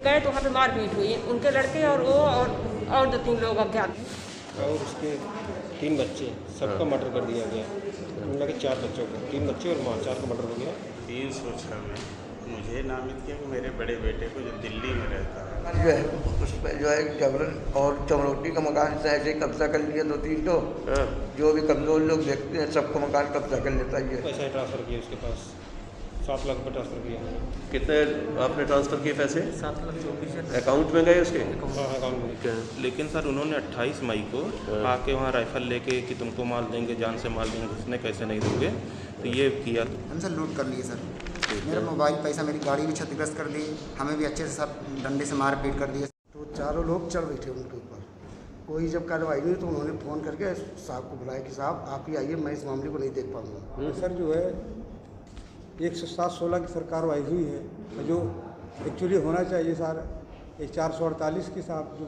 गए तो वहाँ पे मारपीट हुई, उनके लड़के और वो और 2-3 लोग अज्ञात। और उसके 3 बच्चे, सबका मर्डर कर दिया गया। उन लगे 4 बच्चों को, 3 बच्चे और माँ, 4 का मर्डर हो गया। 306 में मुझे नामित किया कि मेरे बड़े बेटे को जो दिल्ली में रहता है उस पर जो है जबरन और चमरोटी का मकान से ऐसे ही कब्जा कर लिया 2-3 तो जो भी कमजोर लोग देखते हैं सबको मकान कब्जा कर लेता है। पैसा ट्रांसफ़र किया उसके पास, 7 लाख रुपये ट्रांसफ़र किया। कितने आपने ट्रांसफ़र किए पैसे? 7,24,000 अकाउंट में गए उसके? हाँ, अकाउंट में। लेकिन सर उन्होंने 28 मई को आके वहाँ राइफल लेके कि तुमको मार देंगे, जान से मार देंगे, उसने कैसे नहीं दोगे, तो ये किया। हम सर लूट कर लिए सर, मेरा मोबाइल पैसा, मेरी गाड़ी भी क्षतिग्रस्त कर दी, हमें भी अच्छे से सब डंडे से मार पीट कर दिए। तो चारों लोग चढ़ बैठे उनके ऊपर, कोई जब कार्रवाई नहीं तो उन्होंने फ़ोन करके साहब को बुलाया कि साहब आप ही आइए, मैं इस मामले को नहीं देख पाऊँगा। सर जो है 107/16 की सर कार्रवाई हुई है, जो एक्चुअली होना चाहिए सर 448 की साहब जो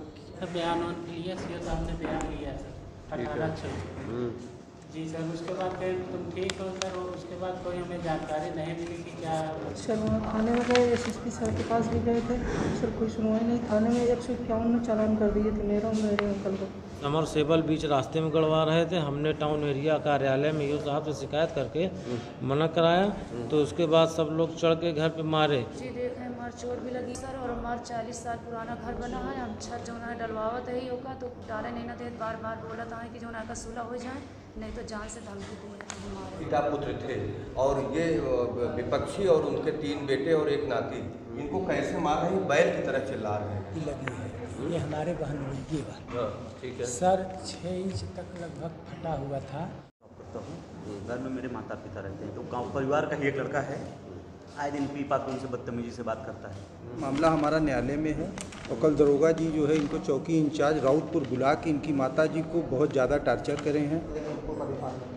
बयान लिया सीओ साहब ने बयान लिया सर 18/6 जी सर। उसके बाद फिर तुम ठीक हो सर, और उसके बाद कोई हमें जानकारी नहीं मिली कि क्या। सर वहाँ थाने में गए, एसएसपी सर के पास भी गए थे सर, कोई सुनवाई नहीं। थाने में 151 में चालान कर दिए थे मेरे अंकल को। अमर सेबल बीच रास्ते में गड़वा रहे थे, हमने टाउन एरिया कार्यालय में ईओ साहब से शिकायत करके मना कराया, तो उसके बाद सब लोग चढ़ के घर पे मारे। जी देखें हमारे चोट भी लगी सर, और हमारा 40 साल पुराना घर बना है, हम छत जो है डलवावत ही होगा तो डाले नहीं ना दे, बार बार बोला था कि जो का सुलह हो जाए, नहीं तो जान से धमकी दी हमारे। पिता पुत्र थे और ये विपक्षी और उनके 3 बेटे और 1 नाती, इनको कैसे मार रहे हैं, बैल की तरह चिल्ला रहे हैं। लगी है ये हमारे बहन की बात। ठीक है सर 6 इंच तक लगभग फटा हुआ था। घर में मेरे माता पिता रहते हैं, तो गांव परिवार का ही एक लड़का है, आए दिन पी पाकर उनसे बदतमीजी से बात करता है। मामला हमारा न्यायालय में है और कल दरोगा जी जो है इनको चौकी इंचार्ज राउतपुर बुला के इनकी माता जी को बहुत ज़्यादा टार्चर करे हैं।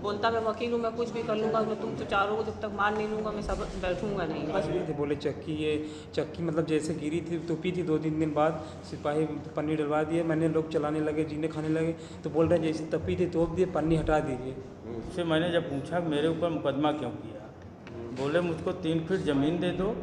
बोलता मैं वकील हूँ, मैं कुछ भी कर लूँगा, मैं तुम तो चारों को जब तक मार नहीं लूँगा मैं सब बैठूँगा नहीं। बस थे बोले चक्की मतलब जैसे गिरी थी तो पी थी, 2-3 दिन बाद सिपाही पन्नी डलवा दिए, मैंने लोग चलाने लगे, जीने खाने लगे, तो बोल रहे जैसे तपी थी तोप दिए, पन्नी हटा दीजिए। उससे मैंने जब पूछा मेरे ऊपर मुकदमा क्यों किया, बोले मुझको 3 फीट ज़मीन दे दो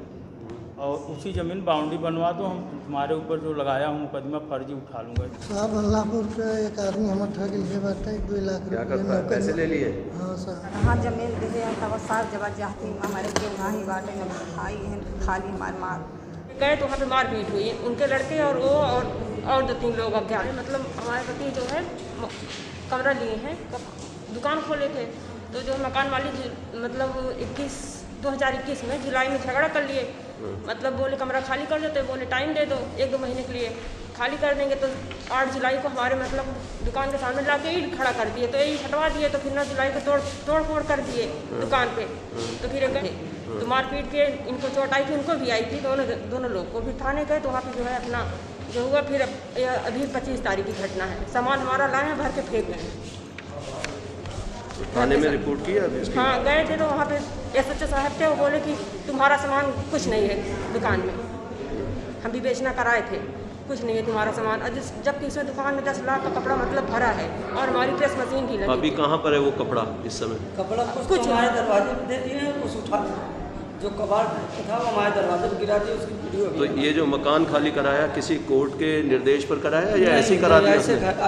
और उसी ज़मीन बाउंड्री बनवा दो, हम तुम्हारे ऊपर जो लगाया हूँ मुकदमा फर्जी उठा लूँगा। साहब अल्लाहपुर का एक आदमी हमारे ठग लिए बात है, 2 लाख रुपये पैसे ले लिए। हाँ सर, हाँ जमीन दे दिया था, वो साफ जब जाती हमारे के वहाँ ही बाटे आई है खाली हमारे मार गए तो वहाँ पे मारपीट हुई, उनके लड़के और वो और 2-3 लोग अज्ञात। मतलब हमारे पति जो है कमरा लिए हैं, दुकान खोले थे, तो जो मकान मालिक मतलब 2021 में जुलाई में झगड़ा कर लिए, मतलब बोले कमरा खाली कर देते, बोले टाइम दे दो 1-2 महीने के लिए खाली कर देंगे, तो 8 जुलाई को हमारे मतलब दुकान के सामने ला के ईंट खड़ा कर दिए, तो ईंट हटवा दिए, तो फिर 9 जुलाई को तोड़ फोड़ कर दिए दुकान पे, तो फिर तो मारपीट के इनको चोट आई थी, उनको भी आई थी, दोनों लोग को भी थाने गए, तो वहाँ पे जो है अपना जो हुआ। फिर अभी 25 तारीख की घटना है, सामान हमारा लाए हैं भर के फेंक गए। थाने में रिपोर्ट किया अभी? हाँ गए थे, तो वहाँ पे एसएचओ साहब थे, वो बोले कि तुम्हारा सामान कुछ नहीं है दुकान में, हम भी बेचना कराए थे, कुछ नहीं है तुम्हारा सामान, जबकि इसमें दुकान में 10 लाख का कपड़ा मतलब भरा है और हमारी प्रेस मशीन भी लगी। अभी कहाँ पर है वो कपड़ा इस समय? कपड़ा कुछ हमारे दरवाजे पे दे दिए हैं, कुछ उठा जो कबाड़ था वो हमारे दरवाजे पे गिरा दिए, उसकी वीडियो। तो ये जो मकान खाली कराया किसी कोर्ट के निर्देश पर कराया या ऐसे ही करा दिया?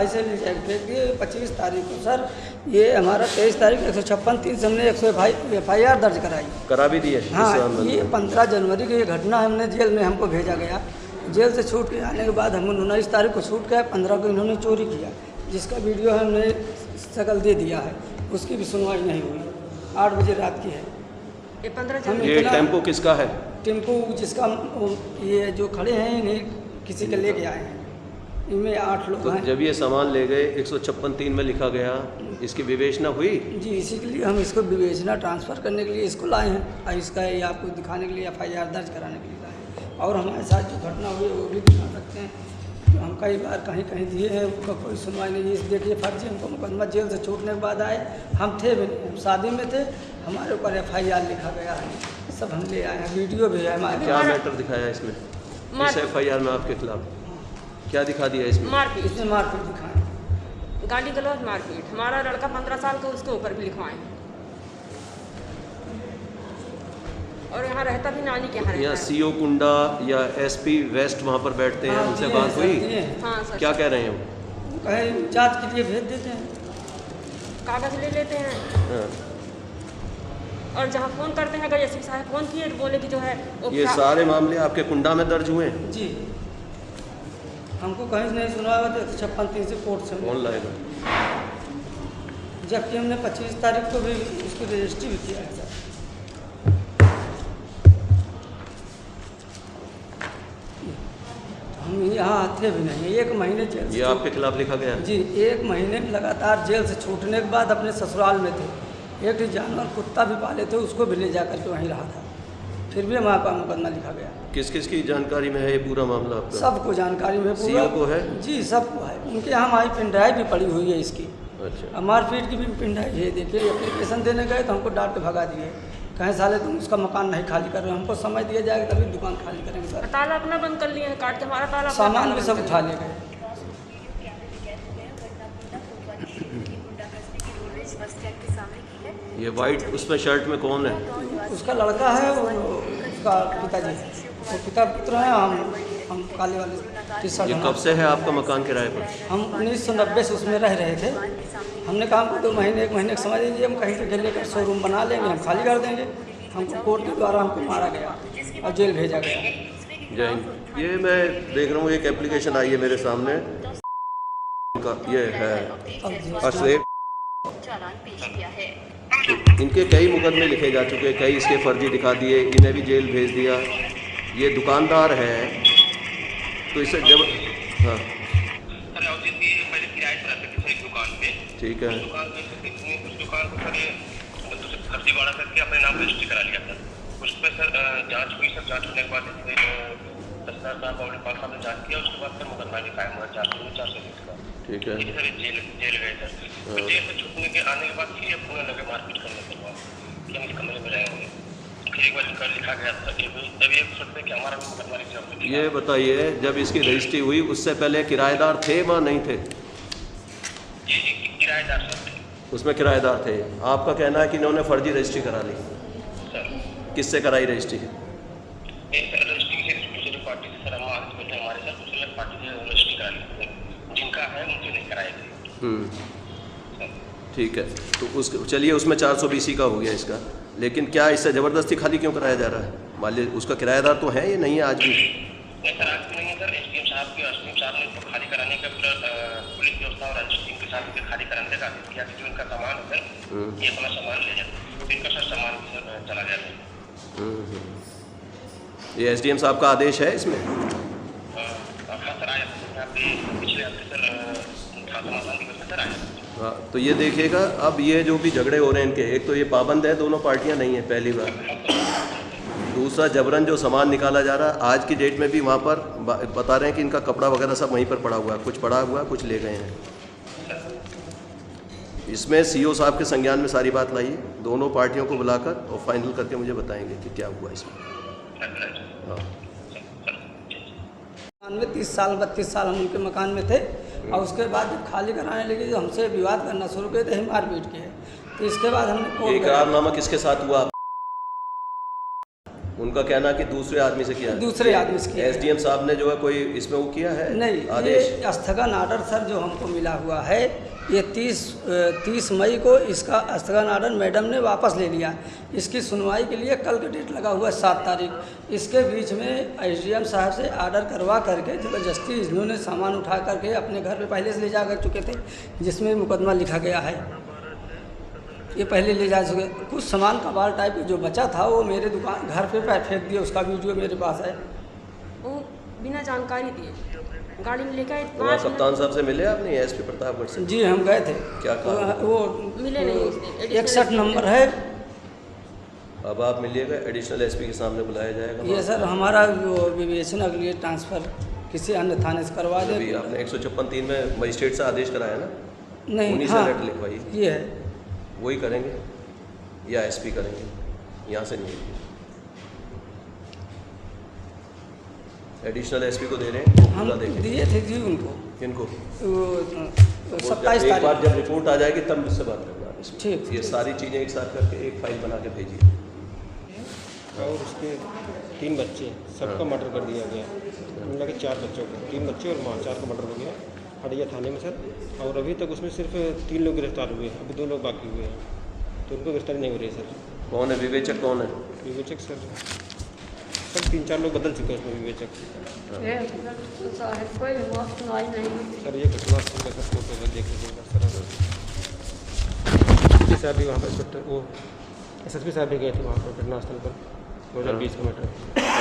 ऐसे फेंक दिए 25 तारीख को सर, ये हमारा 23 तारीख 156-3 से हमने 100 FIR दर्ज कराई, करा भी दिए। हाँ, ये 15 जनवरी की ये घटना, हमने जेल में हमको भेजा गया, जेल से छूट के आने के बाद हम 19 तारीख को छूट गए, 15 को इन्होंने चोरी किया, जिसका वीडियो हमने शकल दे दिया है, उसकी भी सुनवाई नहीं हुई। 8 बजे रात की है ये 15 जनवरी। ये टेम्पो किसका है? टेम्पो जिसका ये जो खड़े हैं इन्हें किसी के लेके आए हैं, इनमें 8 लोग हैं। जब ये सामान ले गए 156-3 में लिखा गया, इसकी विवेचना हुई? जी, इसी के लिए हम इसको विवेचना ट्रांसफ़र करने के लिए इसको लाए हैं, और इसका ये आपको दिखाने के लिए FIR दर्ज कराने के लिए लाए हैं, और हमारे साथ जो घटना हुई है वो भी दिखा सकते हैं। हम कई बार कहीं कहीं दिए हैं, उसका कोई सुनवाई नहीं। इस देखिए फर्जी हमको मुकदमा जेल से छूटने के बाद आए, हम थे भी नहीं, हम शादी में थे, हमारे ऊपर FIR लिखा गया है, सब हम ले आए हैं, वीडियो भी है हमारे। क्या मैटर दिखाया इसमें, इस FIR में आपके खिलाफ क्या दिखा दिया इसमें? मारपीट। इसमें मारपीट दिखाएं, गाली गलौज मारपीट। हमारा लड़का 15 साल का, उसके ऊपर भी लिखवाएं। और यहाँ रहता भी नानी के यहाँ यहाँ रहता है। सीओ कुंडा या एसपी वेस्ट वहाँ पर बैठते हैं, उनसे बात हुई? हाँ सर। क्या कह रहे हैं वो कहीं जांच के लिए भेज देते हैं, कागज़ ले लेते हैं। हाँ। और जहाँ फ़ोन करते हैं, अगर एसपी साहब फ़ोन किए तो बोले कि जो है वो ये सारे मामले आपके कुंडा में दर्ज हुए हैं? जी, हमको कहीं से नहीं सुना हुआ था। 56-3 से कोर्ट से कौन लाएगा? जबकि हमने 25 तारीख को भी उसकी रजिस्ट्री भी किया है सर। हम यहाँ थे भी नहीं, 1 महीने जेल से ये आपके खिलाफ लिखा गया है? जी, 1 महीने लगातार जेल से छूटने के बाद अपने ससुराल में थे। एक जानवर कुत्ता भी पाले थे, उसको भी ले जा करके वहीं रहा था, फिर भी हमारे पास मुकदमा लिखा गया। किस किस की जानकारी में है ये पूरा मामला आपका? सबको जानकारी में पूरा। सीओ को है? जी सबको है। उनके यहाँ हमारी पिन ड्राइव भी पड़ी हुई है इसकी। अच्छा। मारपीट की भी पिन ड्राइव है। देखिए, एप्लीकेशन देने गए तो हमको डांट के भगा दिए, कहीं साले तुम उसका मकान नहीं खाली कर रहे हो, हमको समय दिया जाएगा तभी दुकान खाली करेंगे सर। ताला अपना बंद कर लिए हैं, काट के हमारा ताला। सामान भी सब उठा ले गए। ये वाइट उसमें शर्ट में कौन है? उसका लड़का है, उसका पिताजी, वो पिता पुत्र हैं। हम काले वाले टी-शर्ट। ये कब से है आपका मकान किराए पर? हम 1990 से उसमें रह रहे थे। हमने कहा हमको 2 महीने 1 महीने का समय दीजिए, हम कहीं से लेकर शोरूम बना लेंगे, हम खाली कर देंगे। हमको कोर्ट के द्वारा हमको मारा गया और जेल भेजा गया। जय हिंद। ये मैं देख रहा हूँ, एक एप्लीकेशन आई है मेरे सामने, ये है अशरेफ। इनके कई मुकदमे लिखे जा चुके हैं, कई इसके फर्जी दिखा दिए, इन्हें भी जेल भेज दिया। ये दुकानदार है, तो इसे जब हाँ ठीक है। उस दुकान को सर ये फर्जीवाड़ा करके अपने नाम रजिस्ट्री करा लिया था। उस पर सर जांच हुई। सर जांच होने के बाद तहसीलदार साहब और पाल साहब ने जांच किया। उसके बाद सर मुकदमा लिखा है 420 का। ठीक है। सर जेल गए सर। तो जेल से छूटने के आने के बाद फिर पूरा लगे मारपीट करने के बाद कि हम इस कमरे में रहेंगे। फिर एक बार लिखा गया था कि तभी एक सोचते कि हमारा भी मुकदमा लिखा। ये बताइए, जब इसकी रजिस्ट्री हुई उससे पहले किराएदार थे व नहीं थे? जी किराएदार सर थे। उसमें किराएदार थे। आपका कहना है कि इन्होंने फर्जी रजिस्ट्री करा ली। सर किससे कराई रजिस्ट्री? सर रजिस्ट्री किसी दूसरी पार्टी से। सर हम आगे बैठे हमारे साथ दूसरी पार्टी से रजिस्ट्री करा ली, जिनका है उनसे नहीं कराए थे। ठीक है, तो उस चलिए उसमें 420 का हो गया इसका, लेकिन क्या इससे ज़बरदस्ती खाली क्यों कराया जा रहा है? मान लीजिए उसका किराएदार तो है या नहीं है आज भी? नहीं सर, आज भी नहीं है सर। एसडीएम साहब ने इसको खाली कराने का पूरा पुलिस व्यवस्था और रजिस्ट्री के साथ खाली कराने का आदेश किया कि जो इनका सामान है सर, ये अपना सामान ले जाए। तो इनका सर सामान सर चला गया था। ये एसडीएम साहब का आदेश है इसमें? हाँ सर, आया था पिछले हफ्ते सर, समाधान दिवस में सर आया। हाँ, तो ये देखिएगा, अब ये जो भी झगड़े हो रहे हैं इनके, एक तो ये पाबंद है, दोनों पार्टियां नहीं है पहली बार। दूसरा, जबरन जो सामान निकाला जा रहा है, आज की डेट में भी वहाँ पर बता रहे हैं कि इनका कपड़ा वगैरह सब वहीं पर पड़ा हुआ है, कुछ पड़ा हुआ है, कुछ ले गए हैं। इसमें सीओ साहब के संज्ञान में सारी बात लाइए, दोनों पार्टियों को बुलाकर और फाइनल करके मुझे बताएंगे कि क्या हुआ इसमें। हाँ, में 30 साल 32 साल हम उनके मकान में थे, और उसके बाद जब खाली कराने लगे तो हमसे विवाद करना शुरू किए थे, मारपीट किए। तो इसके बाद हमने इकरारनामा किसके साथ हुआ? उनका कहना कि दूसरे आदमी से किया। दूसरे आदमी से किया। एसडीएम साहब ने जो है कोई इसमें वो किया है? नहीं, आदेश ये स्थगन आर्डर सर जो हमको मिला हुआ है, ये 30 मई को इसका स्थगन आर्डर मैडम ने वापस ले लिया। इसकी सुनवाई के लिए कल का डेट लगा हुआ है 7 तारीख। इसके बीच में एसडीएम साहब से आर्डर करवा करके ज़बरदस्ती इन्होंने सामान उठा करके अपने घर पे पहले से ले जा कर चुके थे, जिसमें मुकदमा लिखा गया है। ये पहले ले जा चुके। कुछ सामान कबाड़ टाइप जो बचा था वो मेरे दुकान घर पे फेंक दिया, उसका वीडियो मेरे पास है। वो बिना जानकारी दिए गाड़ी में लेकर वहाँ कप्तान साहब से मिले आपने एसपी प्रतापगढ़ से? जी हम गए थे। क्या कहा? वो मिले नहीं। 61 नंबर है। अब आप मिलिएगा, एडिशनल एसपी के सामने बुलाया जाएगा। ये सर हमारा जो विवेचना के लिए ट्रांसफ़र किसी अन्य थाने से करवा दे। अभी आपने 156(3) में मजिस्ट्रेट से आदेश कराया ना? नहीं, उन्हीं हाँ, से लेटर लिखवाइए। ये है, वही करेंगे या एसपी करेंगे, यहाँ से नहीं। एडिशनल एसपी को दे रहे हैं, हम दिए थे जी उनको। किनको? 27 एक बार जब रिपोर्ट आ जाएगी तब मुझसे बात करना। ठीक, ये सारी चीज़ें एक साथ करके एक फाइल बना के भेजिए। और उसके 3 बच्चे, सबका मर्डर कर दिया गया। मिला के 4 बच्चों को, 3 बच्चे और माँ, 4 का मर्डर हो गया हटिया थाने में सर। और अभी तक उसमें सिर्फ 3 लोग गिरफ्तार हुए, अभी 2 लोग बाकी हुए हैं, तो उनको गिरफ्तारी नहीं हो रही सर। कौन है विवेचक? कौन है विवेचक? सर 3-4 लोग बदल चुके हैं उसमें विवेचक। कोई मौत सुनाई नहीं सर ये घटना सर फोटो में देख लीजिएगा सर। साहब भी वहाँ पर वो SSP साहब भी गए थे वहाँ पर घटनास्थल पर 2020 का मैटर।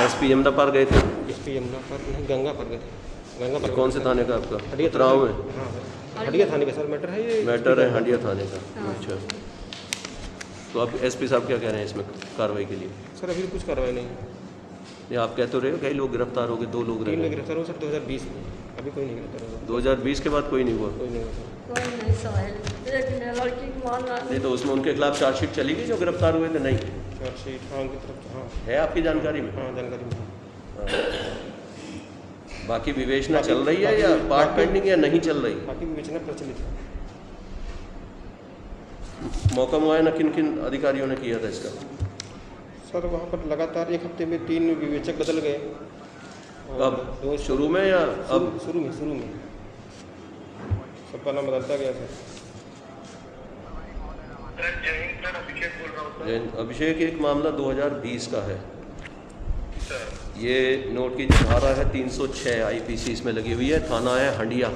SP यमुना पार गए थे? SP यमुना पर नहीं, गंगा पर गए थे। गंगा पर कौन से थाने का आपका? हटिया उतराव में? हाँ हटिया थाने का सर मैटर है ये। मैटर है हटिया थाने का। अच्छा, तो अब SP साहब क्या कह रहे हैं इसमें कार्रवाई के लिए? सर अभी कुछ कार्रवाई नहीं है। ये आप कह तो रहे हो कई लोग गिरफ्तार हो गए, 2 लोग 3 लोग गिरफ्तार हुए सर 2020 में, अभी कोई नहीं गिरफ्तार हुआ। 2020 के बाद कोई नहीं हुआ? कोई नहीं हुआ सर। कोई नहीं सवाल लड़की को मारना नहीं तो उसमें उनके खिलाफ चार्जशीट चली गई जो गिरफ्तार हुए थे? नहीं चार्जशीट हाँ उनकी तरफ हाँ है आपकी जानकारी में? हाँ जानकारी में। बाकी विवेचना चल रही है या पार्ट पेंडिंग या नहीं चल रही? बाकी विवेचना प्रचलित है। मौका मुआयना किन किन अधिकारियों ने किया था इसका? सर वहाँ पर लगातार 1 हफ्ते में 3 विवेचक बदल गए। कब? शुरू में या अब? शुरू में सबका नाम बदलता गया सर। अभिषेक, एक मामला 2020 का है। ये नोट की धारा है 306 IPC इसमें लगी हुई है, थाना है हंडिया।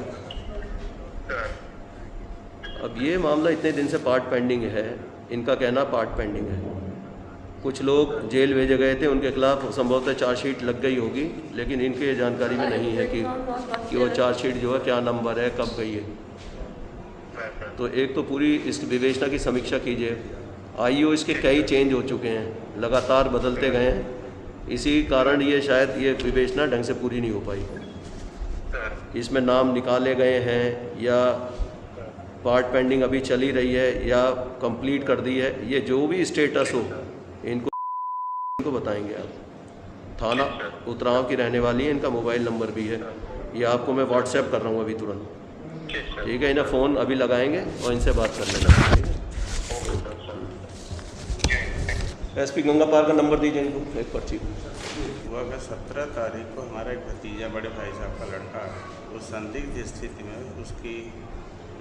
अब ये मामला इतने दिन से पार्ट पेंडिंग है, इनका कहना पार्ट पेंडिंग है। कुछ लोग जेल भेजे गए थे, उनके खिलाफ संभवतः चार्जशीट लग गई होगी, लेकिन इनके जानकारी में नहीं है कि वो चार्जशीट जो है क्या नंबर है, कब गई है। तो एक तो पूरी इस विवेचना की समीक्षा कीजिए। IO इसके कई चेंज हो चुके हैं, लगातार बदलते गए हैं, इसी कारण ये शायद ये विवेचना ढंग से पूरी नहीं हो पाई। इसमें नाम निकाले गए हैं या पार्ट पेंडिंग अभी चली रही है या कंप्लीट कर दी है, ये जो भी स्टेटस हो इनको बताएंगे आप। थाना उतराव की रहने वाली है, इनका मोबाइल नंबर भी है, ये आपको मैं व्हाट्सएप कर रहा हूँ अभी तुरंत। ठीक है, इन्हें फ़ोन अभी लगाएंगे और इनसे बात कर लेना। SP गंगा पार का नंबर दीजिए इनको, एक पर्ची। हुआ का 17 तारीख को हमारा एक भतीजा बड़े भाई साहब का लड़का उस संदिग्ध स्थिति में उसकी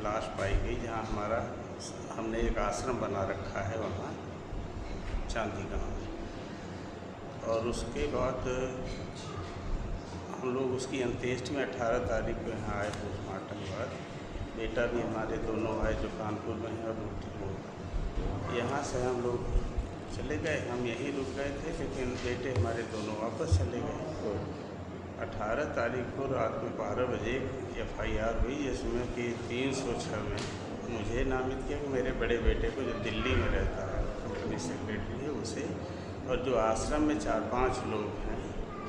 लाश पाई गई, जहाँ हमने एक आश्रम बना रखा है वहाँ चांदी गाँव में। और उसके बाद हम लोग उसकी अंत्येष्टि में 18 तारीख को यहाँ आए पोस्टमार्टम के बाद। बेटा भी हमारे दोनों आए जो कानपुर में है और यहाँ से हम लोग चले गए, हम यहीं रुक गए थे, लेकिन बेटे हमारे दोनों वापस चले गए। 18 तारीख को रात में 12 बजे FIR हुई, जिसमें कि 306 में मुझे नामित किया कि मेरे बड़े बेटे को जो दिल्ली में रहता है कंपनी सेक्रेटरी है उसे, और जो आश्रम में 4-5 लोग हैं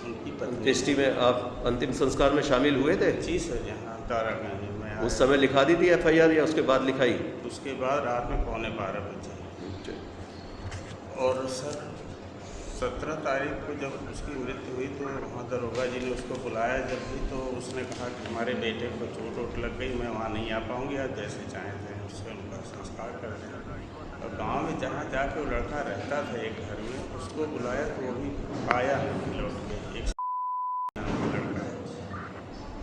उनकी पत्नी। अंत्येष्टि में आप अंतिम संस्कार में शामिल हुए थे? जी सर, यहाँ तारागंज में। उस समय लिखा दी थी FIR या उसके बाद लिखाई? उसके बाद रात में 12:15 बजे। और सर 17 तारीख को जब उसकी मृत्यु हुई तो वहाँ दरोगा जी ने उसको बुलाया जब भी, तो उसने कहा कि हमारे बेटे को चोट वोट लग गई, मैं वहाँ नहीं आ पाऊँगी, आप जैसे चाहें थे उससे उनका संस्कार कर दें। और गांव में जहाँ जाके वो लड़का रहता था एक घर में, उसको बुलाया तो वो भी आया नहीं लौट के। एक लड़का है।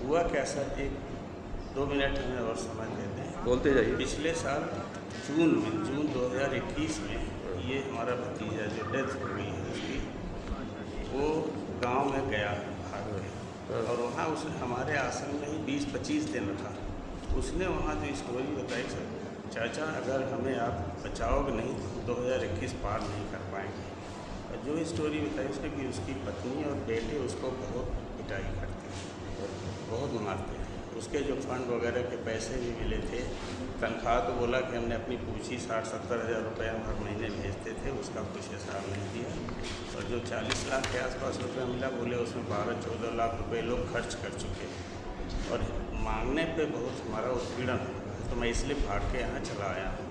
हुआ क्या सर, 1-2 मिनट हमें और समझ देते हैं, बोलते जाइए। पिछले साल जून 2021 में ये हमारा भतीजा जो डेथ हो गई है उसकी, वो गांव में गया भाग के, और वहाँ उसने हमारे आश्रम में ही 20-25 दिन रखा। उसने वहाँ जो स्टोरी बताई सर, चाचा अगर हमें आप बचाओगे नहीं तो 2021 पार नहीं कर पाएंगे। और जो स्टोरी बताई उसने कि उसकी पत्नी और बेटे उसको बहुत पिटाई करते हैं, बहुत मारते हैं। उसके जो फंड वगैरह के पैसे भी मिले थे, तनख्वाह तो बोला कि हमने अपनी पूछी 60-70 हज़ार रुपये हम हर महीने भेजते थे, उसका कुछ हिसाब नहीं दिया। और जो 40 लाख के आसपास रुपये मिला, बोले उसमें 12-14 लाख रुपए लोग खर्च कर चुके हैं। और मांगने पे बहुत हमारा उत्पीड़न हुआ, तो मैं इसलिए भाग के यहाँ चला आया हूँ।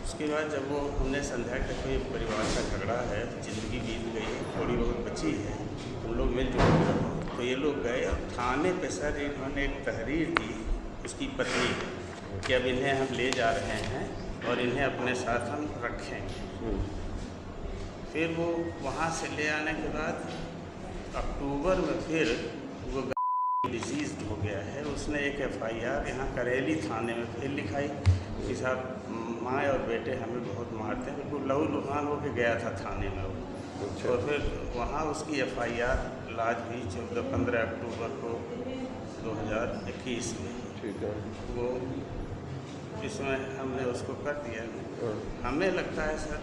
उसके बाद जब वो हमने समझा कि कोई परिवार का झगड़ा है, ज़िंदगी बीत गई है, थोड़ी बहुत बची है, हम लोग मिलजुल कर, तो ये लोग गए और थाने पे सर इन्होंने एक तहरीर दी उसकी पत्नी कि अब इन्हें हम ले जा रहे हैं और इन्हें अपने साथ हम रखेंगे। फिर वो वहाँ से ले आने के बाद अक्टूबर में फिर वो डिसीज हो गया है। उसने एक FIR यहाँ करेली थाने में फिर लिखाई कि साहब माँ और बेटे हमें बहुत मारते हैं। बिल्कुल लहू लुहान होकर गया था थाने में वो। और फिर वहाँ उसकी FIR लाज हुई 15 अक्टूबर को 2021 में। ठीक है। वो इसमें हमने उसको कर दिया। हमें लगता है सर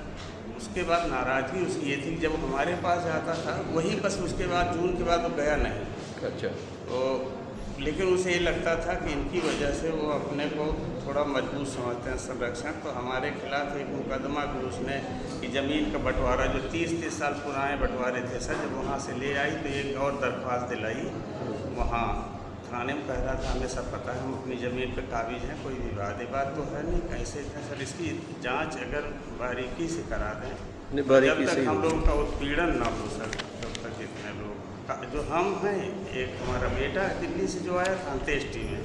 उसके बाद नाराज़गी उसकी ये थी जब हमारे पास आता था वही बस, उसके बाद जून के बाद वो गया नहीं। अच्छा। तो लेकिन उसे ये लगता था कि इनकी वजह से वो अपने को थोड़ा मजबूत समझते हैं संरक्षण। तो हमारे खिलाफ एक मुकदमा भी उसने कि ज़मीन का बंटवारा जो 30 साल पुराने बंटवारे थे सर, जब वहाँ से ले आई तो एक और दरख्वास्त दिलाई वहाँ थाने में। कह रहा था हमें सब पता है, हम अपनी ज़मीन पर काबिज हैं, कोई विवाद बात तो है नहीं। कैसे थे सर, इसकी जाँच अगर बारीकी से करा दें जब तक हम लोगों का उत्पीड़न ना हो सर, तब तक इतने लोग जो हम हैं। एक हमारा बेटा दिल्ली से जो आया था अंत्येष्टि में,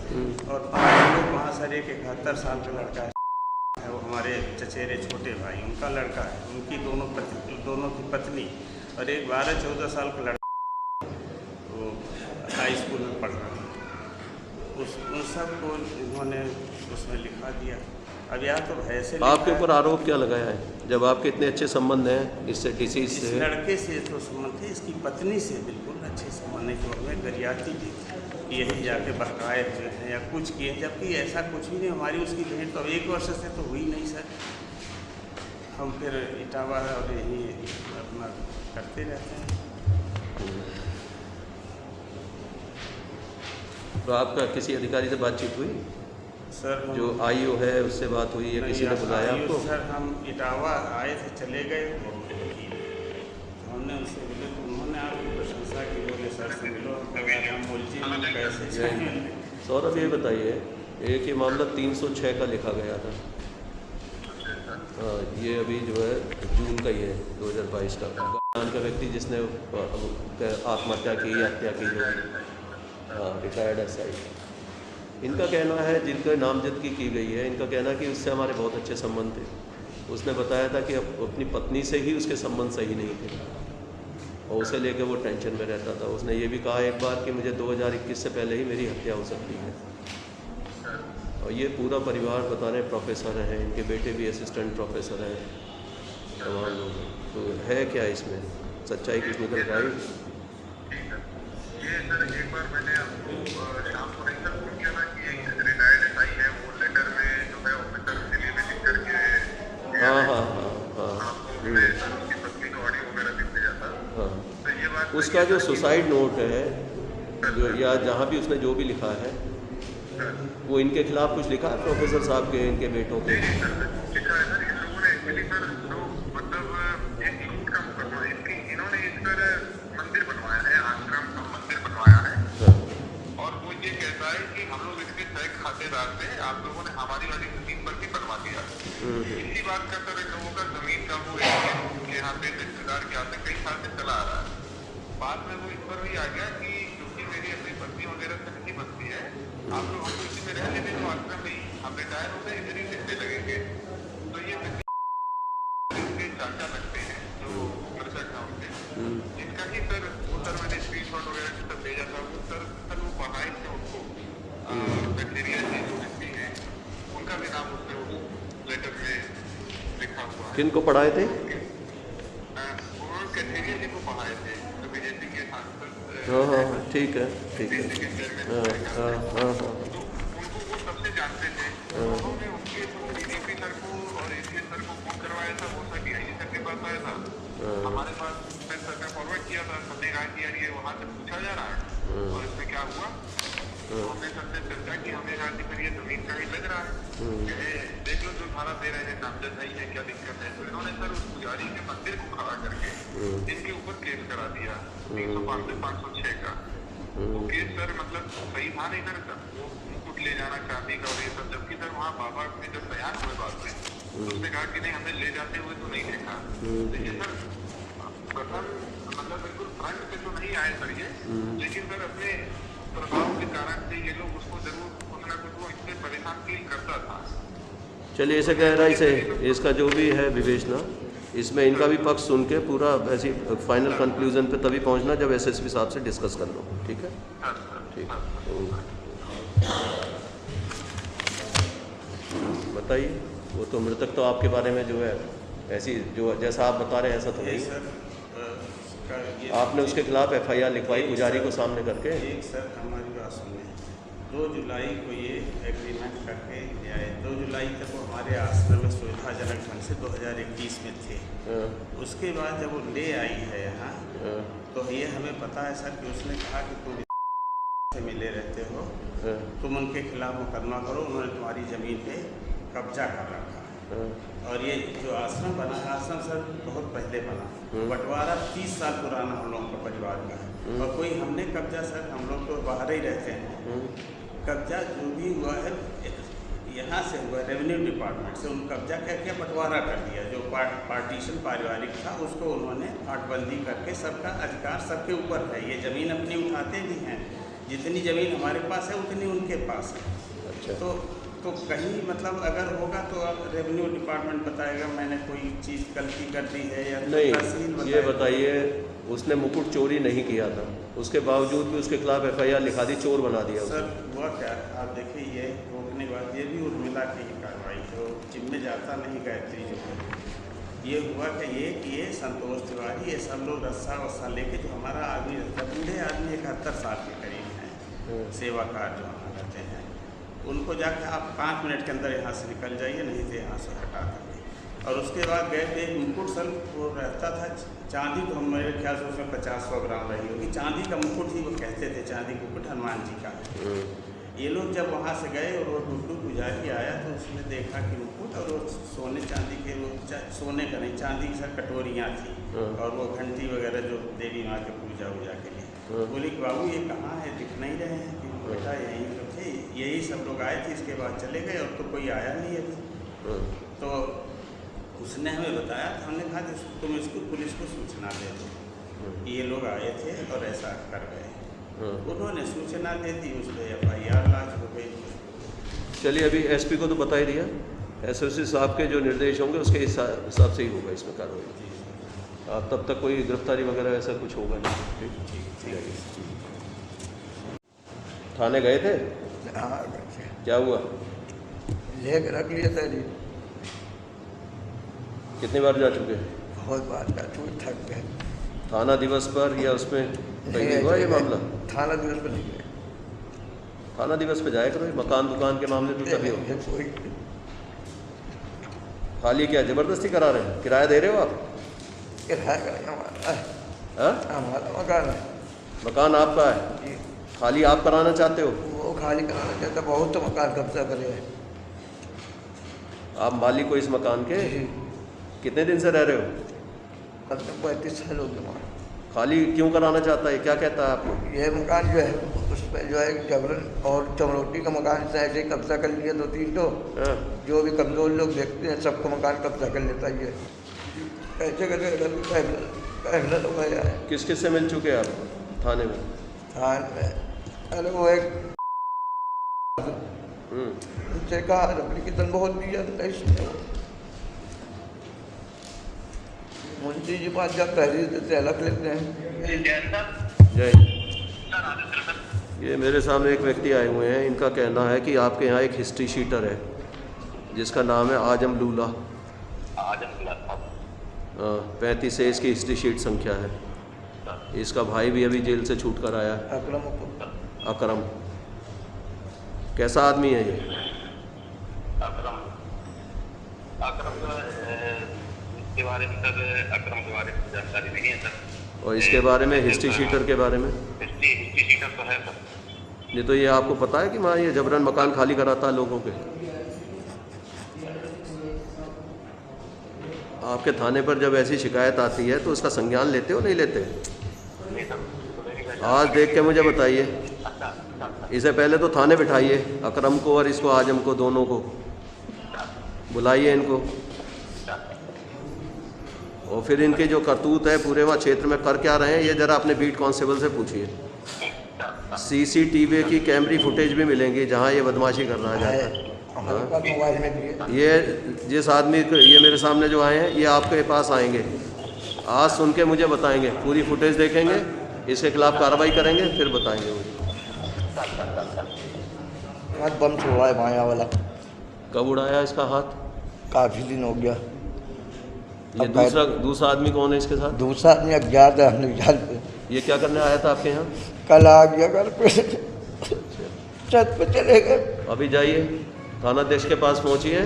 और 5 लोग वहाँ सर, एक 71 साल का लड़का है, वो हमारे चचेरे छोटे भाई उनका लड़का है, उनकी दोनों की पत्नी, और एक 12-14 साल का लड़का वो हाई स्कूल में पढ़ रहा है। उन सब को उन्होंने उसमें लिखा दिया। अब या तो ऐसे आपके ऊपर आरोप क्या लगाया है जब आपके इतने अच्छे संबंध हैं इससे डिसीज से? इस लड़के से तो संबंध थे, इसकी पत्नी से बिल्कुल अच्छे संबंध नहीं। तो हमें गरियाती भी कि यही जाके बहकाए जो हैं या कुछ किए, जबकि ऐसा कुछ भी नहीं। हमारी उसकी भेंट तो 1 वर्ष से तो हुई नहीं सर। हम फिर इटावा और यही अपना करते रहते हैं। तो आपका किसी अधिकारी से बातचीत हुई सर? जो IO है उससे बात हुई या किसी ने बुलाया आपको? सर हम इटावा आए थे, चले गए, हमने उनसे बोले तो उन्होंने आपकी प्रशंसा की, बोले सर से मिलो, हम बोलची कैसे। सौरभ ये बताइए, एक ये मामला 306 का लिखा गया था। हाँ, ये अभी जो है जून का ही है 2022 का व्यक्ति जिसने आत्महत्या की या हत्या की, जो रिटायर्ड SI, इनका कहना है, जिनका नामजदगी की गई है, इनका कहना है कि उससे हमारे बहुत अच्छे संबंध थे। उसने बताया था कि अपनी पत्नी से ही उसके संबंध सही नहीं थे और उसे लेकर वो टेंशन में रहता था। उसने ये भी कहा एक बार कि मुझे 2021 से पहले ही मेरी हत्या हो सकती है। और ये पूरा परिवार बता रहे प्रोफेसर हैं, इनके बेटे भी असिस्टेंट प्रोफेसर हैं, तमाम लोग। तो है क्या इसमें सच्चाई कुछ निकल पाई? ये सर एक बार मैंने आपको शाम को नहीं सर फोन किया था कि एक रिटायर्ड SI है, वो लेटर में जो है ऑफिसर के लिए लिख करके उसकी पत्नी को ऑडियो वगैरह लिख दिया था। तो ये बात उसका जो सुसाइड नोट है जो या जहाँ भी उसने जो भी लिखा है वो इनके खिलाफ कुछ लिखा है प्रोफेसर साहब के, इनके बेटों के? लिखा है सर। इन लोगों ने एक्चुअली सर जो मतलब एक लूट का मुकदमा इन्होंने इस पर मंदिर बनवाया है, आश्रम का मंदिर बनवाया है, और वो ये कहता है कि हम लोग इसके तय खातेदार थे, आप लोगों ने हमारी वाली जमीन पर भी बनवा दिया। इसी बात का सर इन लोगों का जमीन का वो के यहाँ पे रिश्तेदार के यहाँ से कई साल से चला आ रहा है। बाद में वो इस पर भी आ गया कि क्योंकि मेरी अपनी पत्नी वगैरह से नहीं बनती है, आप लोग हमको इसी में रह लेने दो, आश्रम में ही हम रिटायर हो गए, इधर ही लिखने लगेंगे। तो ये इनके चाचा लगते हैं जो मृतक था उनके, जिनका ही सर वो सर मैंने स्क्रीनशॉट वगैरह सब भेजा था। वो सर वो पढ़ाई थे उनको बैक्टीरिया से जो व्यक्ति है उनका भी नाम उसने उस लेटर में लिखा हुआ है। किनको पढ़ाए थे? उन्होंने कैथेरिया जी को पढ़ाए थे जो बीजेपी के सांसद। हाँ, ठीक है, ठीक है। हाँ। उनको वो सबसे जानते थे। उन्होंने उनके DDP सर को और ACS सर को फोन करवाया था, वो सर DIG सर के पास आया था, हमारे पास सर ने फॉरवर्ड किया था। सबने कहा कि यार ये वहाँ से पूछा जा रहा है और इसमें क्या हुआ। हमने सबसे चर्चा की, हमें कहा कि फिर ये जमीन का ही लग रहा है, देख लो जो धारा दे रहे हैं नामजद नहीं है, क्या दिक्कत है। तो इन्होंने सर उस पुजारी के मंदिर को खड़ा करके इनके ऊपर केस करा दिया 305 से 506 का। वो केस सर मतलब सही था नहीं सर, वो मुकुट ले जाना चांदी का और ये सब, जबकि सर वहाँ बाबा ने जब बयान हुए बात में तो उसने कहा कि नहीं हमने ले जाते हुए तो नहीं देखा। देखिए सर प्रथम मतलब बिल्कुल फ्रंट पे तो नहीं आए सर ये, लेकिन सर अपने प्रभाव के कारण से ये लोग उसको जरूर कुछ ना कुछ वो इससे परेशान फील करता था। चलिए इसे गहराई से इसका जो भी है विवेचना इसमें इनका भी पक्ष सुन के पूरा ऐसी फाइनल कंक्लूजन पे तभी पहुंचना जब एसएसपी साहब से डिस्कस कर लो, ठीक है? ठीक। बताइए, वो तो मृतक तो आपके बारे में जो है ऐसी जो जैसा आप बता रहे हैं ऐसा तो नहीं है। आपने उसके खिलाफ एफआईआर लिखवाई पुजारी को सामने करके? एक सर हमारी बात सुनिए, 2 जुलाई को ये एग्रीमेंट करके ले आए। 2 जुलाई तक वो हमारे आश्रम में सुविधाजनक ढंग से 2021 में थे। उसके बाद जब वो ले आई है यहाँ, तो ये हमें पता है सर कि उसने कहा कि तुम से मिले रहते हो, तुम उनके खिलाफ मुकदमा करो, उन्होंने तुम्हारी ज़मीन पे कब्जा कर रखा है। और ये जो आश्रम बना है, आश्रम सर बहुत पहले बना, बंटवारा 30 साल पुराना हम लोगों का परिवार का है। और कोई हमने कब्जा सर, हम लोग तो बाहर ही रहते हैं, कब्जा जो भी हुआ है यहाँ से हुआ, रेवेन्यू डिपार्टमेंट से उन कब्जा क्या बंटवारा कर दिया। जो पार्टीशन पारिवारिक था उसको उन्होंने आटबंदी करके सबका अधिकार सबके ऊपर है। ये ज़मीन अपनी उठाते भी हैं, जितनी ज़मीन हमारे पास है उतनी उनके पास है। अच्छा। तो कहीं मतलब अगर होगा तो रेवेन्यू डिपार्टमेंट बताएगा मैंने कोई चीज़ गलती कर दी है या नहीं। ये बताइए, उसने मुकुट चोरी नहीं किया था, उसके बावजूद भी उसके खिलाफ एफआईआर लिखा दी, चोर बना दिया सर। हुआ क्या, आप देखिए, ये रोकने के बाद ये भी उर्मिला की ही कार्रवाई, जो जिम में जाता नहीं, गायत्री जो है, ये हुआ कि ये संतोष तिवारी, ये सब लोग रस्सा वस्सा लेके, जो हमारा आदमी रहता, बूढ़े आदमी 71 साल के करीब हैं, सेवाकार जो हमारे रहते हैं, उनको जाकर आप 5 मिनट के अंदर यहाँ से निकल जाइए, नहीं तो यहाँ से हटा देंगे। और उसके बाद गए थे, एक मुकुट सर वो रहता था चांदी, तो मेरे ख्याल से उसमें 50-100 ग्राम रही होगी, चांदी का मुकुट ही वो कहते थे, चांदी मुकुट हनुमान जी का। ये लोग जब वहाँ से गए और वो गुड्डू पुजारी आया तो उसने देखा कि मुकुट और वो सोने चांदी के, वो सोने का नहीं, चांदी की सर कटोरियाँ थी, और वो घंटी वगैरह जो देवी माँ के पूजा वूजा के लिए। बोले कि बाबू ये कहाँ है, दिख नहीं रहे हैं। कि बेटा यहीं तो थे, यही सब लोग आए थे, इसके बाद चले गए और तो कोई आया नहीं अभी। तो उसने हमें बताया, हमने कहा कि तुम इसको पुलिस को सूचना दे दो, ये लोग आए थे और ऐसा कर गए। उन्होंने सूचना दे दी, उस पर एफआईआर लॉन्च हो गई। चलिए, अभी एसपी को तो बता ही दिया, एसएसपी साहब के जो निर्देश होंगे उसके हिसाब से ही होगा इसमें कार्रवाई। आप तब तक कोई गिरफ्तारी वगैरह ऐसा कुछ होगा नहीं। ठीक। थाने गए थे? हाँ। क्या हुआ? लेके रख लिया था जी। कितनी बार जा चुके हैं? बहुत बार जा चुके, थक गए। थाना दिवस पर या उसमें कहीं हुआ ये मामला? थाना दिवस पर नहीं गए। थाना दिवस पे जाया करो, मकान दुकान के मामले तो तभी हो। खाली क्या जबरदस्ती करा रहे हैं? किराया दे रहे हो आप? किराया हमारा मकान है। मकान आपका है, खाली आप कराना चाहते हो? वो खाली कराना चाहता, बहुत तो मकान कब्जा करे हैं। आप मालिक हो इस मकान के? कितने दिन से रह रहे हो? कम से कम 35 साल हो गए। खाली क्यों कराना चाहता है, क्या कहता है आपको? ये मकान जो है उस पर जो है जबरन और चमरोटी का मकान से ऐसे कब्जा कर लिया 2-3 तो, जो भी कमजोर लोग देखते हैं सबको मकान कब्जा कर लेता है। कैसे कैसे लोग है। किस किस से मिल चुके हैं आप थाने में? थाने में अरे वो एक उनसे कहा एप्लीकेशन बहुत दिया, मुंशी जी पास जब तहरीर देते अलग लेते हैं। जय। ये मेरे सामने एक व्यक्ति आए हुए हैं, इनका कहना है कि आपके यहाँ एक हिस्ट्री शीटर है जिसका नाम है आजम लूला। 35 से इसकी हिस्ट्री शीट संख्या है। इसका भाई भी अभी जेल से छूट कर आया। अकरम कैसा आदमी है ये? इसके बारे में सर, अकरम के बारे में जानकारी नहीं है सर। और इसके बारे में हिस्ट्री शीटर के बारे में? हिस्ट्री शीटर तो है सर। ये तो ये आपको पता है कि वहाँ ये जबरन मकान खाली कराता है लोगों के? आपके थाने पर जब ऐसी शिकायत आती है तो उसका संज्ञान लेते हो नहीं लेते? आज देख के मुझे बताइए। इसे पहले तो थाने बिठाइए, अकरम को और इसको आजम को, दोनों को बुलाइए इनको, और फिर इनके जो करतूत है पूरे वहाँ क्षेत्र में कर क्या रहे हैं ये ज़रा अपने बीट कांस्टेबल से पूछिए। CCTV की कैमरी फुटेज भी मिलेंगी जहाँ ये बदमाशी कर रहा है। हमारे पास मोबाइल में भी है। ये जिस आदमी ये मेरे सामने जो आए हैं ये आपके पास आएंगे, आज सुन के मुझे बताएंगे, पूरी फुटेज देखेंगे, इसके खिलाफ कार्रवाई करेंगे, फिर बताएंगे मुझे। हाथ बम छोड़ा है माया वाला। कब उड़ाया इसका हाथ? काफ़ी दिन हो गया। ये दूसरा आदमी कौन है इसके साथ? दूसरा आदमी अज्ञात है, हम नहीं जानते। ये क्या करने आया था आपके यहाँ? कल आ गया घर पे, छत पे चले गए। अभी जाइए थाना अध्यक्ष के पास पहुँचिए,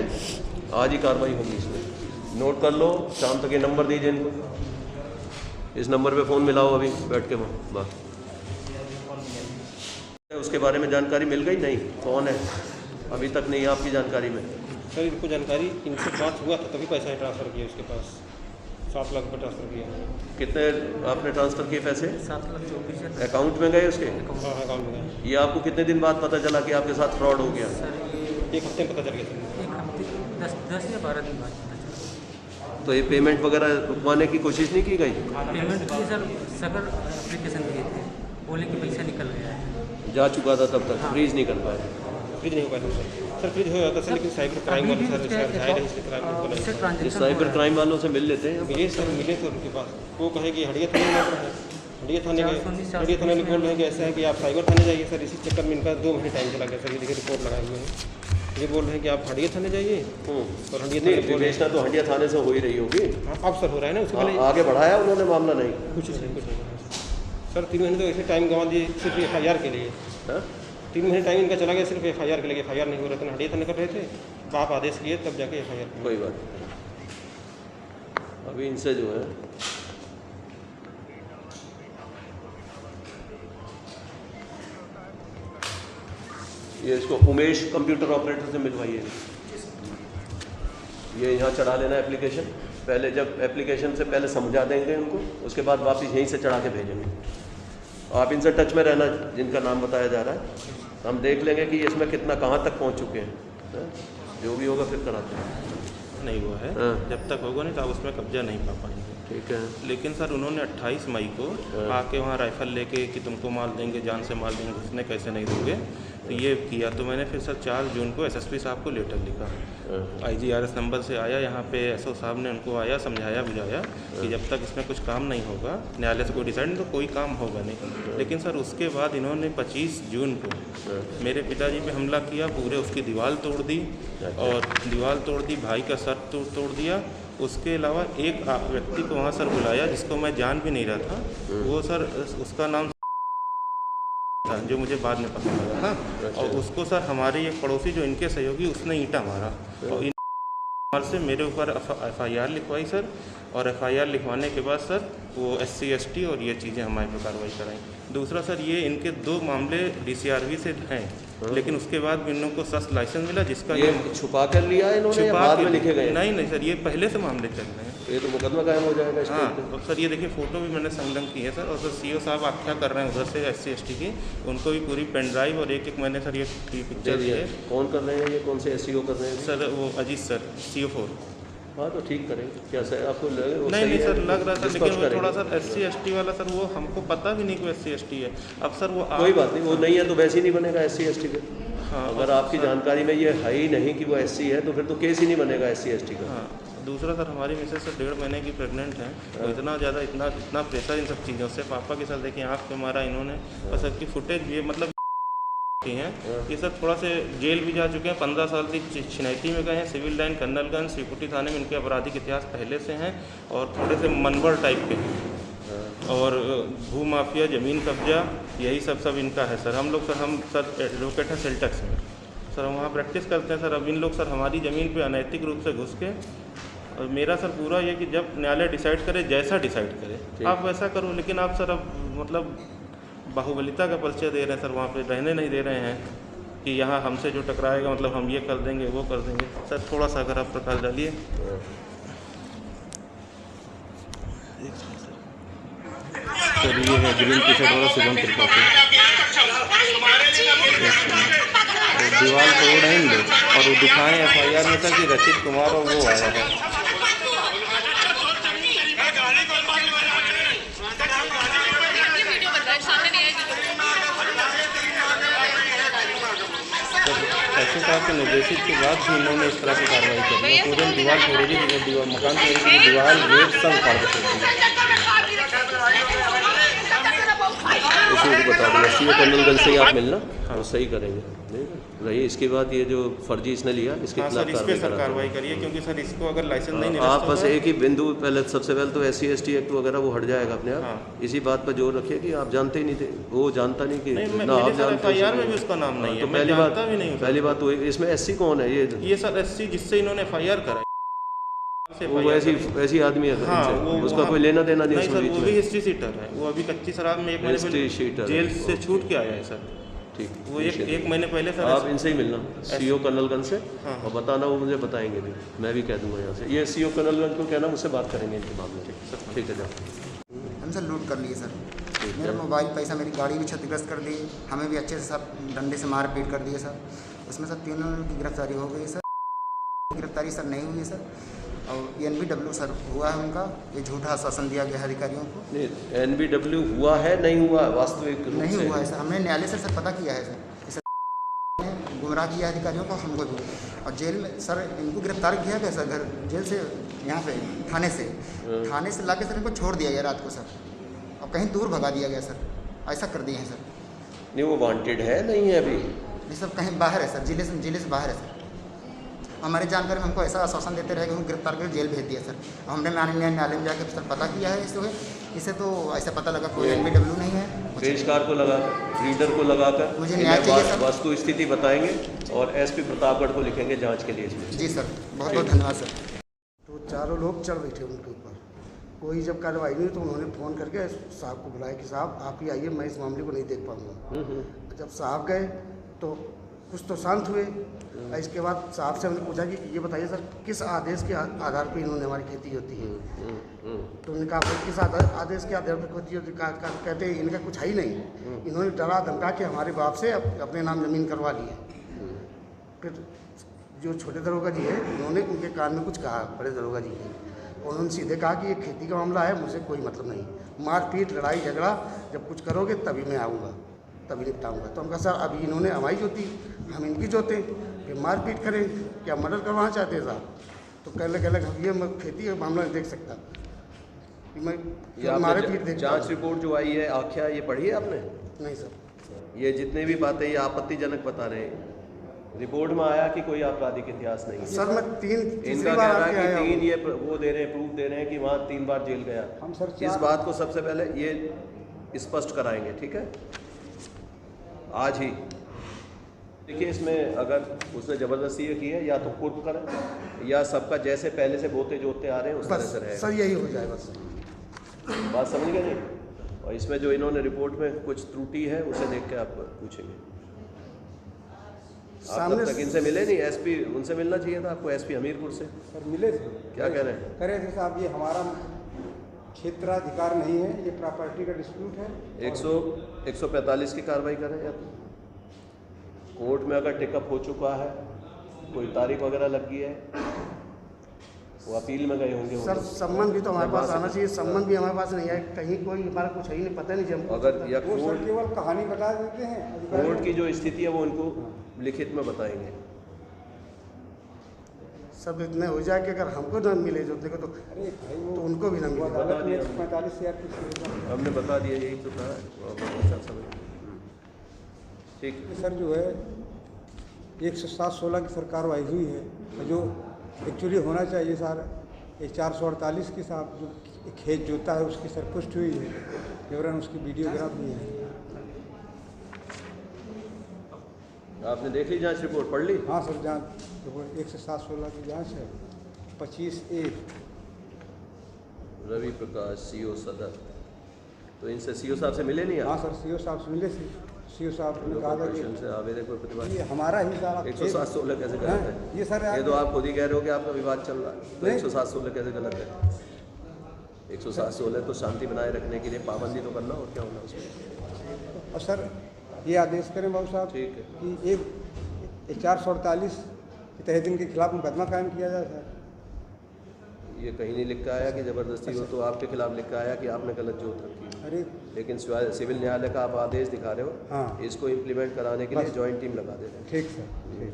आज ही कार्रवाई होगी इसमें। नोट कर लो, शाम तक ये नंबर दीजिए इनको, इस नंबर पे फ़ोन मिलाओ अभी बैठ के बात। उसके बारे में जानकारी मिल गई? नहीं, कौन है अभी तक नहीं है आपकी जानकारी में? सर इनको जानकारी इनसे बात हुआ था तभी पैसा ट्रांसफ़र किया उसके पास, 7 लाख रुपये ट्रांसफ़र किया। कितने आपने ट्रांसफ़र किए पैसे? 7,24,000 अकाउंट में गए उसके? हाँ अकाउंट में गए। ये आपको कितने दिन बाद पता चला कि आपके साथ फ्रॉड हो गया? एक हफ्ते में पता चल गया था। एक हफ्ते 10 या 12 दिन बाद पता चला। तो ये पेमेंट वगैरह रुकवाने की कोशिश नहीं की गई? पेमेंट की सर सगर एप्लीकेशन दिए थे, बोले कि पैसा निकल गया है। जा चुका था तब तक, फ्रीज नहीं कर पाए? फ्रीज नहीं हो पाया सर फ्रीज हो जाता सर, लेकिन साइबर क्राइम वाले सर जाहिर है इसके क्राइम इस साइबर क्राइम वालों से मिल लेते हैं। ये सर मिले थे उनके पास, वो कहे कि हड़िया थाने में है, हड़िया थाने गए, हड़िया थाने में बोल रहे हैं कि ऐसा है कि आप साइबर थाने जाइए। सर इसी चक्कर में इनका 2 महीने टाइम चला गया सर। ये देखिए रिपोर्ट लगाए हुए हैं, ये बोल रहे हैं कि आप हड़िया थाने जाइए और हड़िया थाने विवेचना तो हंडिया थाने से हो ही रही होगी। हाँ अब सर हो रहा है ना, उसके पहले आगे बढ़ाया उन्होंने मामला? नहीं, कुछ नहीं सर। 3 महीने तो ऐसे टाइम गंवा दिए सिर्फ FIR के लिए। 3 महीने टाइम इनका चला गया सिर्फ FIR के लिए। FIR नहीं हो रहा था, हड़िया थाने कर रहे थे, आप आदेश किए तब जाके FIR। कोई बात नहीं, अभी इनसे जो है ये इसको उमेश कंप्यूटर ऑपरेटर से मिलवाइए। ये यहाँ चढ़ा लेना एप्लीकेशन, पहले जब एप्लीकेशन से पहले समझा देंगे उनको, उसके बाद वापस यहीं से चढ़ा के भेजेंगे। आप इनसे टच में रहना जिनका नाम बताया जा रहा है, हम देख लेंगे कि इसमें कितना कहाँ तक पहुँच चुके हैं। जो भी होगा फिर कराते हैं। नहीं हुआ है, जब तक होगा नहीं तो आप उसमें कब्जा नहीं पा पाएंगे। ठीक है, लेकिन सर उन्होंने 28 मई को आके वहाँ राइफल लेके कि तुमको मार देंगे, जान से मार देंगे, घुसने कैसे नहीं दोगे, तो ये किया। तो मैंने फिर सर 4 जून को SSP साहब को लेटर लिखा, IGRS नंबर से आया, यहाँ पे SO साहब ने उनको आया, समझाया बुझाया कि जब तक इसमें कुछ काम नहीं होगा, न्यायालय से कोई डिसाइड नहीं तो कोई काम होगा नहीं। लेकिन सर उसके बाद इन्होंने 25 जून को मेरे पिताजी पे हमला किया, पूरे उसकी दीवार तोड़ दी और दीवार तोड़ दी, भाई का सर तोड़ दिया। उसके अलावा एक व्यक्ति को वहाँ सर बुलाया जिसको मैं जान भी नहीं रहा था, वो सर उसका नाम था जो मुझे बाद में पता लगा था, और उसको सर हमारे एक पड़ोसी जो इनके सहयोगी उसने ईंटा मारा और इन से मेरे ऊपर FIR लिखवाई सर, और FIR लिखवाने के बाद सर वो SC ST और ये चीज़ें हमारे पर कार्रवाई कराई। दूसरा सर ये इनके 2 मामले DCRV से हैं, लेकिन उसके बाद भी इन लोगों को सस्त लाइसेंस मिला जिसका ये छुपा कर लिया इन्होंने या बाद में लिखे गए? नहीं सर, ये पहले से मामले चल रहे हैं। ये तो मुकदमा कायम हो जाएगा। हाँ और सर ये देखिए फ़ोटो भी मैंने संलग्न की है सर, और सर CO साहब आख्या कर रहे हैं उधर से SC ST की, उनको भी पूरी पेन ड्राइव और एक मैंने सर ये पिक्चर दी है। कौन कर रहे हैं ये, कौन से SCO कर रहे हैं सर? वो अजीत सर CO4। हाँ तो ठीक करें क्या सर, आपको नहीं सर लग रहा था, लेकिन वो थोड़ा सर SC ST वाला सर वो हमको पता भी नहीं कि SC ST है। अब सर वो कोई बात नहीं, वो नहीं है तो वैसे ही नहीं बनेगा SC ST का। हाँ, अगर आपकी जानकारी में ये है ही नहीं कि वो SC है तो फिर तो केस ही नहीं बनेगा SC ST का। हाँ दूसरा सर हमारी मिसेज सर 1.5 महीने की प्रेग्नेंट है, तो इतना ज़्यादा इतना प्रेशर इन सब चीज़ों से, पापा के साथ देखिए आँख पे मारा इन्होंने, और सर की फुटेज भी मतलब हैं ये सब थोड़ा से जेल भी जा चुके हैं, 15 साल की छिनैती में गए हैं, सिविल लाइन कन्नलगंज श्रीकुटी थाने में इनके आपराधिक इतिहास पहले से हैं, और थोड़े से मनवर टाइप के हैं, और भू माफिया, ज़मीन कब्जा, यही सब इनका है सर। हम सर एडवोकेट हैं सेल्टेक्स में सर, हम वहाँ प्रैक्टिस करते हैं सर। अब इन लोग सर हमारी ज़मीन पे अनैतिक रूप से घुस के, और मेरा सर पूरा ये कि जब न्यायालय डिसाइड करे, जैसा डिसाइड करे आप वैसा करो, लेकिन आप सर अब मतलब बाहुबलिता का परिचय दे रहे हैं सर, वहाँ पे रहने नहीं दे रहे हैं कि यहाँ हमसे जो टकराएगा मतलब हम ये कर देंगे वो कर देंगे। सर थोड़ा सा अगर आप प्रकाश डालिए। सर ये है ग्रीन टी शर्ट वाला शुभम त्रिपाठी, दीवार तोड़ हैं इन लोग, और वो दिखाएँ FIR में सर कि रचित कुमार और वो आया है। एसपी साहब के निर्देशित के बाद भी इन्होंने इस तरह की कार्रवाई करी है। पूरे दीवार तोड़ेगी, मकान तोड़ेगी, दीवार गेट सब उखाड़ देती इसी को बता दूँगा सीओ कर्नलगंज से ही आप मिलना, वो सही करेंगे रही। इसके बाद ये जो फर्जी इसने लिया इसके खिलाफ कार्रवाई करिए, क्योंकि सर इसको अगर लाइसेंस नहीं आप बस एक ही बिंदु पहले सबसे पहले तो SC/ST एक्ट वगैरह वो हट जाएगा अपने आप। इसी बात पर जोर रखिए कि आप जानते ही नहीं थे, वो जानता नहीं कि ना आप जानते में भी उसका नाम नहीं है, तो पहली बात तो इसमें SC कौन है? ये सर SC जिससे इन्होंने FIR करा वो ऐसी आदमी है। हाँ, उसका कोई लेना देना नहीं सर, वो भी हिस्ट्री सीटर है। वो अभी कच्ची शराब में 1 महीने पहले जेल से छूट के आया है सर। ठीक, वो एक महीने पहले सर आप इनसे ही मिलना CO कर्नलगंज से और बताना, वो मुझे बताएंगे भी, मैं भी कह दूंगा यहाँ से। ये CO कर्नलगंज को कहना, मुझसे बात करेंगे इनके मामले में। ठीक है जाओ। हम सर लूट कर लिए सर, मेरा मोबाइल, पैसा, मेरी गाड़ी भी क्षतिग्रस्त कर दी, हमें भी अच्छे से सब डंडे से मार पीट कर दिए सर। उसमें सर 3 लोगों की गिरफ्तारी हो गई सर। गिरफ्तारी सर नहीं हुई सर, और NBW सर हुआ है उनका, ये झूठा आश्वासन दिया गया है अधिकारियों को। NBW हुआ है, नहीं हुआ वास्तविक रूप नहीं से हुआ है सर। हमने न्यायालय से पता किया है सर, गुमराह किया अधिकारियों को, हमको भी। और जेल में सर इनको गिरफ्तार किया गया सर, घर जेल से यहाँ पे थाने से ला के सर इनको छोड़ दिया गया रात को सर, और कहीं दूर भगा दिया गया सर। ऐसा कर दिए हैं सर। नहीं वो वांटेड है, नहीं है अभी, ये सब कहीं बाहर है सर, जिले से बाहर है सर। हमारे जानकारी में हमको ऐसा आश्वासन देते रहे कि हम गिरफ्तार कर जेल भेज दिया सर। हमने माननीय न्यायालय में जाकर सर पता किया है इसे तो ऐसा पता लगा कोई NBW नहीं है। पेशकार को लगाकर, रीडर को लगाकर मुझे न्याय चाहिए सर। वस्तु स्थिति बताएंगे और SP प्रतापगढ़ को लिखेंगे जांच के लिए इसमें। जी सर, बहुत बहुत धन्यवाद सर। तो चारों लोग चढ़ बैठे उनके ऊपर, कोई जब कार्रवाई नहीं तो उन्होंने फ़ोन करके साहब को बुलाया कि साहब आप ही आइए, मैं इस मामले को नहीं देख पाऊँगा। जब साहब गए तो कुछ तो शांत हुए। इसके बाद साहब से हमने पूछा कि ये बताइए सर किस आदेश के आधार पर इन्होंने हमारी खेती होती है? तो उन्होंने कहा किस आदेश के आधार पर खेती होती? कहते हैं इनका कुछ है ही नहीं, इन्होंने डरा धमका के हमारे बाप से अपने नाम ज़मीन करवा ली है। फिर जो छोटे दरोगा जी है उन्होंने उनके कान में कुछ कहा, बड़े दरोगा जी ने, उन्होंने सीधे कहा कि ये खेती का मामला है, मुझे कोई मतलब नहीं, मारपीट लड़ाई झगड़ा जब कुछ करोगे तभी मैं आऊँगा, तभी निपटाऊँगा। तो हम कहा सर अभी इन्होंने हमारी जोती, हम इनकी जोते, फिर मारपीट करें, क्या मर्डर करवाना चाहते हैं साहब? तो कहने लगे ये मैं खेती का मामला नहीं देख सकता, मैं हमारे पीट देख। जांच रिपोर्ट जो आई है आख्या, ये पढ़ी है आपने? नहीं सर। ये जितने भी बातें ये आपत्तिजनक बता रहे हैं, रिपोर्ट में आया कि कोई आपराधिक इतिहास नहीं है सर। मैं इनका कह रहा है कि 3 ये वो दे रहे हैं, प्रूफ दे रहे हैं कि वहाँ 3 बार जेल गया। हम सर इस बात को सबसे पहले ये स्पष्ट कराएंगे, ठीक है, आज ही। देखिए इसमें अगर उसने ज़बरदस्ती ये की है, या तो कुर्ब करें या सबका जैसे पहले से बोते जोते आ रहे हैं उस तरह से रहेगा। सर यही हो जाए बस, बात समझ गए नहीं? और इसमें जो इन्होंने रिपोर्ट में कुछ त्रुटि है उसे देख के आप पूछेंगे। आप तब तक इनसे मिले नहीं? SP उनसे मिलना चाहिए था आपको, SP हमीरपुर से। सर मिले थे। क्या कह रहे हैं? कह रहे थे साहब ये हमारा क्षेत्राधिकार नहीं है, ये प्रॉपर्टी का डिस्प्यूट है। 145 की कार्रवाई करें या तो कोर्ट में अगर टेकअप हो चुका है, कोई तारीख वगैरह लग गई है, वो अपील में गए होंगे। सर सम्मान भी तो हमारे पास आना चाहिए, सम्मान भी हमारे पास नहीं है, कहीं कोई हमारा कुछ है ही नहीं, पता नहीं हमको। अगर या वो सर केवल कहानी बता देते हैं, कोर्ट की जो स्थिति है वो उनको लिखित में बताएंगे। सब इतने हो जाए कि अगर हमको न मिले जो देखो तो उनको भी न मिले। 45,000 हमने बता दिया, यही तो था। ठीक सर जो है 107/16 की सर कार्रवाई हुई है, जो एक्चुअली होना चाहिए सर 448 की साहब जो खेत जोता है उसकी सर पुष्टि हुई है, जबरन उसकी वीडियोग्राफ भी है। आपने देख ली जांच रिपोर्ट, पढ़ ली? हाँ सर, जांच रिपोर्ट 107/16 की जांच है। 25A रवि प्रकाश CO सदर। तो इनसे CO साहब से मिले नहीं? हाँ सर, CO साहब से मिले थे। CO साहब ने कहा था कि आवेदक पर प्रतिवाद ये हमारा ही सारा 107/16 कैसे गलत है? ये सर ये तो आप खुद ही कह रहे हो कि आपका विवाद चल रहा है, तो 107/16 कैसे गलत है? 107/16 तो शांति बनाए रखने के लिए पाबंदी तो करना, और क्या होना उसमें। और सर ये आदेश करें बाबू साहब, ठीक है, कि एक 448 के तहत इनके खिलाफ मुकदमा कायम किया जाए सर। ये कहीं नहीं लिखा आया कि ज़बरदस्ती हो, तो आपके खिलाफ लिखा आया कि आपने गलत जोत रखी। अरे लेकिन सिविल न्यायालय का आप आदेश दिखा रहे हो, हाँ। इसको इम्प्लीमेंट कराने के लिए जॉइंट टीम लगा दे रहे हैं। ठीक सर, ठीक।